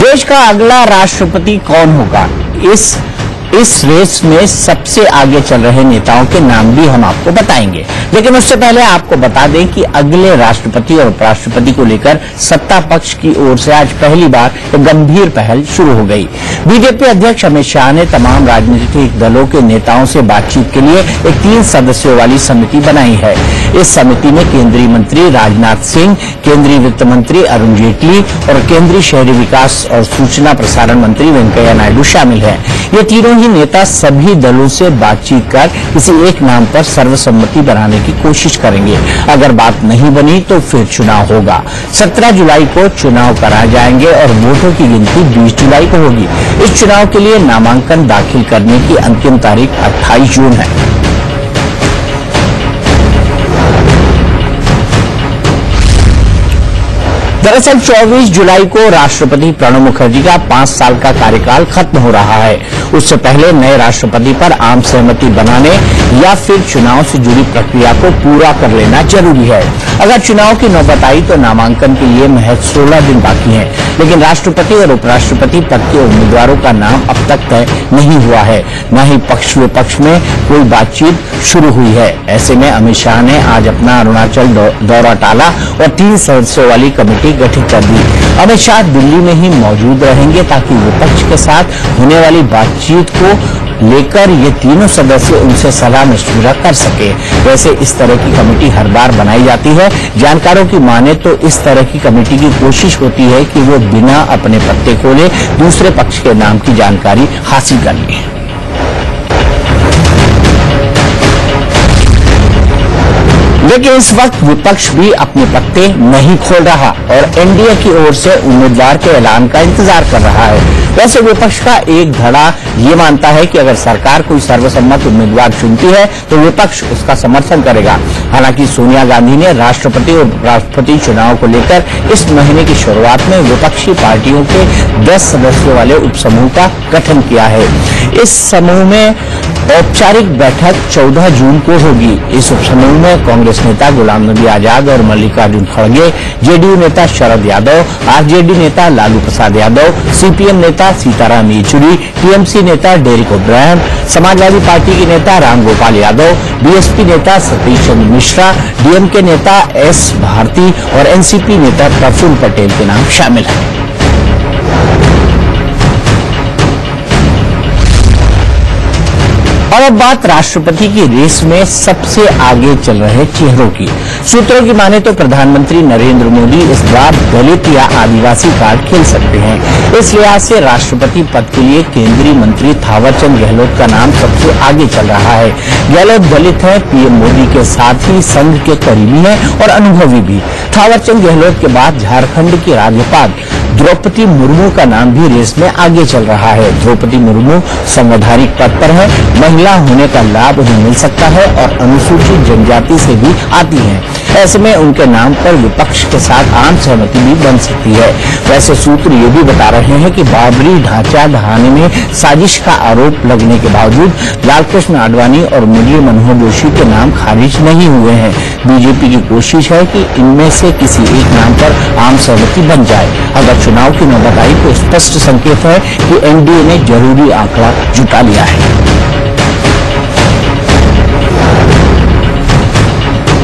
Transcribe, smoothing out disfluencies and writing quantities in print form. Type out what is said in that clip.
देश का अगला राष्ट्रपति कौन होगा, इस रेस में सबसे आगे चल रहे नेताओं के नाम भी हम आपको बताएंगे। लेकिन उससे पहले आपको बता दें कि अगले राष्ट्रपति और उपराष्ट्रपति को लेकर सत्ता पक्ष की ओर से आज पहली बार एक गंभीर पहल शुरू हो गई। बीजेपी अध्यक्ष अमित शाह ने तमाम राजनीतिक दलों के नेताओं से बातचीत के लिए एक 3 सदस्यों वाली समिति बनाई है। इस समिति में केंद्रीय मंत्री राजनाथ सिंह, केंद्रीय वित्त मंत्री अरुण जेटली और केंद्रीय शहरी विकास और सूचना प्रसारण मंत्री वेंकैया नायडू शामिल हैं। ये तीनों ही नेता सभी दलों से बातचीत कर किसी एक नाम पर सर्वसम्मति बनाने की कोशिश करेंगे। अगर बात नहीं बनी तो फिर चुनाव होगा। 17 जुलाई को चुनाव कराए जाएंगे और वोटों की गिनती 20 जुलाई को होगी। इस चुनाव के लिए नामांकन दाखिल करने की अंतिम तारीख 28 जून है। दरअसल 24 जुलाई को राष्ट्रपति प्रणब मुखर्जी का 5 साल का कार्यकाल खत्म हो रहा है। उससे पहले नए राष्ट्रपति पर आम सहमति बनाने या फिर चुनाव से जुड़ी प्रक्रिया को पूरा कर लेना जरूरी है। अगर चुनाव की नौबत आई तो नामांकन के लिए महज 16 दिन बाकी हैं। लेकिन राष्ट्रपति और उपराष्ट्रपति पद के उम्मीदवारों का नाम अब तक तय नहीं हुआ है, न ही पक्ष विपक्ष में कोई बातचीत शुरू हुई है। ऐसे में अमित शाह ने आज अपना अरुणाचल दौरा टाला और 3 सदस्यों वाली कमेटी गठित कर दी। अमित शाह दिल्ली में ही मौजूद रहेंगे ताकि विपक्ष के साथ होने वाली बातचीत को लेकर ये तीनों सदस्य उनसे सलाह मशविरा कर सके। वैसे इस तरह की कमेटी हर बार बनाई जाती है। जानकारों की माने तो इस तरह की कमेटी की कोशिश होती है कि वो बिना अपने पत्ते खोले दूसरे पक्ष के नाम की जानकारी हासिल कर ले। लेकिन इस वक्त विपक्ष भी अपने पत्ते नहीं खोल रहा और एनडीए की ओर से उम्मीदवार के ऐलान का इंतजार कर रहा है। वैसे विपक्ष का एक धड़ा ये मानता है कि अगर सरकार कोई सर्वसम्मत उम्मीदवार चुनती है तो विपक्ष उसका समर्थन करेगा। हालांकि सोनिया गांधी ने राष्ट्रपति और उपराष्ट्रपति चुनाव को लेकर इस महीने की शुरुआत में विपक्षी पार्टियों के 10 सदस्यों वाले उपसमूह का गठन किया है। इस समूह में औपचारिक बैठक 14 जून को होगी। इस उपसमूह में कांग्रेस नेता गुलाम नबी आजाद और मल्लिकार्जुन खड़गे, जेडीयू नेता शरद यादव, आरजेडी नेता लालू प्रसाद यादव, सीपीएम नेता सीताराम येचुरी, टीएमसी नेता डेरिक ओब्रायन, समाजवादी पार्टी के नेता रामगोपाल यादव, बीएसपी नेता सतीश चंद्र मिश्रा, डीएमके नेता एस भारती और एनसीपी नेता प्रफुल्ल पटेल के नाम शामिल हैं। और अब बात राष्ट्रपति की रेस में सबसे आगे चल रहे चेहरों की। सूत्रों की माने तो प्रधानमंत्री नरेंद्र मोदी इस बार दलित या आदिवासी कार्ड खेल सकते हैं। इस लिहाज से राष्ट्रपति पद के लिए केंद्रीय मंत्री थावरचंद गहलोत का नाम सबसे आगे चल रहा है। गहलोत दलित है, पीएम मोदी के साथ ही संघ के करीबी है और अनुभवी भी। थावरचंद गहलोत के बाद झारखंड की राज्यपाल द्रौपदी मुर्मू का नाम भी रेस में आगे चल रहा है। द्रौपदी मुर्मू संवैधानिक पद पर है, महिला होने का लाभ उन्हें मिल सकता है और अनुसूचित जनजाति से भी आती हैं। ऐसे में उनके नाम पर विपक्ष के साथ आम सहमति भी बन सकती है। वैसे सूत्र ये भी बता रहे हैं कि बाबरी ढांचा ढहाने में साजिश का आरोप लगने के बावजूद लालकृष्ण आडवाणी और मुरली मनोहर जोशी के नाम खारिज नहीं हुए हैं। बीजेपी की कोशिश है कि इनमें से किसी एक नाम पर आम सहमति बन जाए। अगर चुनाव की नौबत आई तो स्पष्ट संकेत है कि एनडीए ने जरूरी आंकड़ा जुटा लिया है।